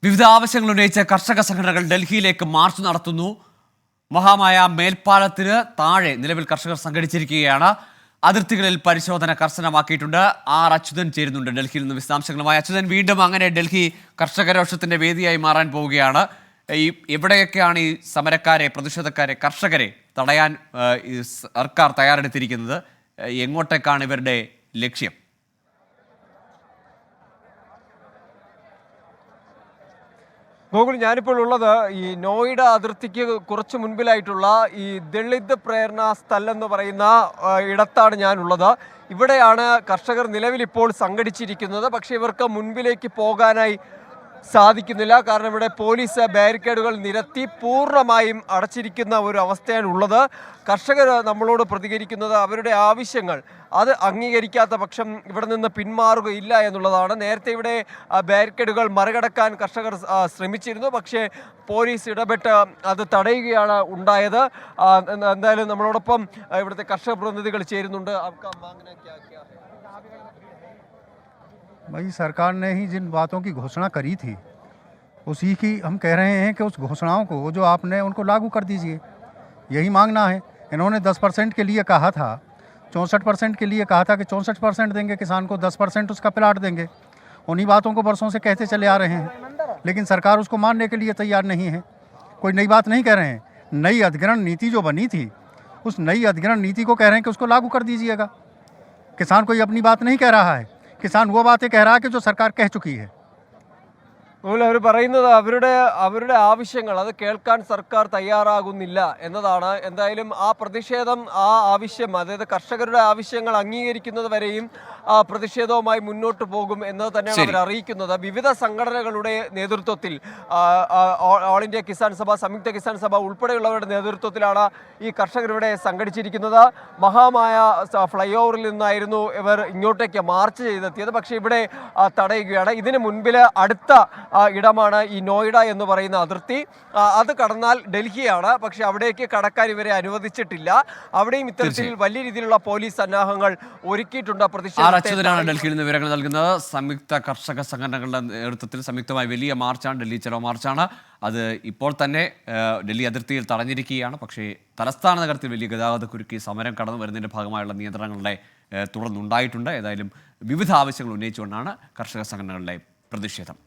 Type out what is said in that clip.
വിവിധ ആവശ്യങ്ങൾ ഉന്നയിച്ച കർഷക സംഘടനകൾ ഡൽഹിയിലേക്ക് മാർച്ച് നടത്തുന്നു. മഹാമായ മേൽപ്പാലത്തിന് താഴെ നിലവിൽ കർഷകർ സംഘടിച്ചിരിക്കുകയാണ്. അതിർത്തികളിൽ പരിശോധന കർശനമാക്കിയിട്ടുണ്ട്. ആർ അച്യുതൻ ചേരുന്നുണ്ട് ഡൽഹിയിൽ നിന്ന് വിശദാംശങ്ങളുമായി. അച്യുതൻ, വീണ്ടും അങ്ങനെ ഡൽഹി കർഷകരോഷത്തിന്റെ വേദിയായി മാറാൻ പോവുകയാണ്. എവിടെയൊക്കെയാണ് ഈ സമരക്കാരെ, പ്രതിഷേധക്കാരെ, കർഷകരെ തടയാൻ സർക്കാർ തയ്യാറെടുത്തിരിക്കുന്നത്? എങ്ങോട്ടേക്കാണ് ഇവരുടെ ലക്ഷ്യം? ഗോകുൽ, ഞാനിപ്പോൾ ഉള്ളത് ഈ നോയിഡ അതിർത്തിക്ക് കുറച്ച് മുൻപിലായിട്ടുള്ള ഈ ദളിത് പ്രേരണ സ്ഥൽ എന്ന് പറയുന്ന ഇടത്താണ് ഞാനുള്ളത്. ഇവിടെയാണ് കർഷകർ നിലവിലിപ്പോൾ സംഘടിച്ചിരിക്കുന്നത്. പക്ഷേ ഇവർക്ക് മുൻപിലേക്ക് പോകാനായി സാധിക്കുന്നില്ല. കാരണം ഇവിടെ പോലീസ് ബാരിക്കേഡുകൾ നിരത്തി പൂർണ്ണമായും അടച്ചിരിക്കുന്ന ഒരു അവസ്ഥയാണ് ഉള്ളത്. കർഷകർ നമ്മളോട് പ്രതികരിക്കുന്നത് അവരുടെ ആവശ്യങ്ങൾ അത് അംഗീകരിക്കാത്ത പക്ഷം ഇവിടെ നിന്ന് പിന്മാറുകയില്ല എന്നുള്ളതാണ്. നേരത്തെ ഇവിടെ ബാരിക്കേഡുകൾ മറികടക്കാൻ കർഷകർ ശ്രമിച്ചിരുന്നു. പക്ഷേ പോലീസ് ഇടപെട്ട് അത് തടയുകയാണ് ഉണ്ടായത്. എന്തായാലും നമ്മളോടൊപ്പം ഇവിടുത്തെ കർഷക പ്രതിനിധികൾ ചേരുന്നുണ്ട്. भाई सरकार ने ही जिन बातों की घोषणा करी थी उसी की हम कह रहे हैं कि उस घोषणाओं को जो आपने उनको लागू कर दीजिए, यही मांगना है। इन्होंने 10% के लिए कहा था, 64% के लिए कहा था कि 64% देंगे किसान को, 10% उसका प्लाट देंगे। उन्हीं बातों को बरसों से कहते चले आ रहे हैं, लेकिन सरकार उसको मानने के लिए तैयार नहीं है। कोई नई बात नहीं कह रहे हैं। नई अधिग्रहण नीति जो बनी थी उस नई अधिग्रहण नीति को कह रहे हैं कि उसको लागू कर दीजिएगा। किसान कोई अपनी बात नहीं कह रहा है, किसान वो बातें कह रहा है कि जो सरकार कह चुकी है। അവർ പറയുന്നത് അവരുടെ ആവശ്യങ്ങൾ അത് കേൾക്കാൻ സർക്കാർ തയ്യാറാകുന്നില്ല എന്നതാണ്. എന്തായാലും ആ പ്രതിഷേധം, ആ ആവശ്യം, അതായത് കർഷകരുടെ ആവശ്യങ്ങൾ അംഗീകരിക്കുന്നത് വരെയും ആ പ്രതിഷേധവുമായി മുന്നോട്ട് പോകും എന്നത് തന്നെയാണ് അവർ അറിയിക്കുന്നത്. വിവിധ സംഘടനകളുടെ നേതൃത്വത്തിൽ, ഓൾ ഇന്ത്യ കിസാൻ സഭ, സംയുക്ത കിസാൻ സഭ ഉൾപ്പെടെയുള്ളവരുടെ നേതൃത്വത്തിലാണ് ഈ കർഷകർ ഇവിടെ സംഘടിച്ചിരിക്കുന്നത്. മഹാമായ ഫ്ലൈ ഓവറിൽ നിന്നായിരുന്നു ഇവർ ഇങ്ങോട്ടേക്ക് മാർച്ച് ചെയ്തെത്തിയത്. പക്ഷേ ഇവിടെ തടയുകയാണ്. ഇതിന് മുൻപിൽ അടുത്ത ഇടമാണ് ഈ നോയിഡ എന്ന് പറയുന്ന അതിർത്തി. അത് കടന്നാൽ ഡൽഹിയാണ്. പക്ഷെ അവിടേക്ക് കടക്കാൻ ഇവരെ അനുവദിച്ചിട്ടില്ല. അവിടെയും ഇത്തരത്തിൽ വലിയ രീതിയിലുള്ള പോലീസ് സന്നാഹങ്ങൾ ഒരുക്കിയിട്ടുണ്ട്. അച്യുതനാണ് ഡൽഹിയിൽ നിന്ന് വിവരങ്ങൾ നൽകുന്നത്. സംയുക്ത കർഷക സംഘടനകളുടെ നേതൃത്വത്തിൽ സംയുക്തമായ വലിയ മാർച്ചാണ്, ഡൽഹി ചലോ മാർച്ചാണ്. അത് ഇപ്പോൾ തന്നെ ഡൽഹി അതിർത്തിയിൽ തടഞ്ഞിരിക്കുകയാണ്. പക്ഷേ തലസ്ഥാന നഗരത്തിൽ വലിയ ഗതാഗത കുരുക്കി സമരം കടന്നു വരുന്നതിൻ്റെ ഭാഗമായുള്ള നിയന്ത്രണങ്ങളുടെ തുടർന്നുണ്ടായിട്ടുണ്ട്. ഏതായാലും വിവിധ ആവശ്യങ്ങൾ ഉന്നയിച്ചുകൊണ്ടാണ് കർഷക സംഘടനകളുടെ പ്രതിഷേധം.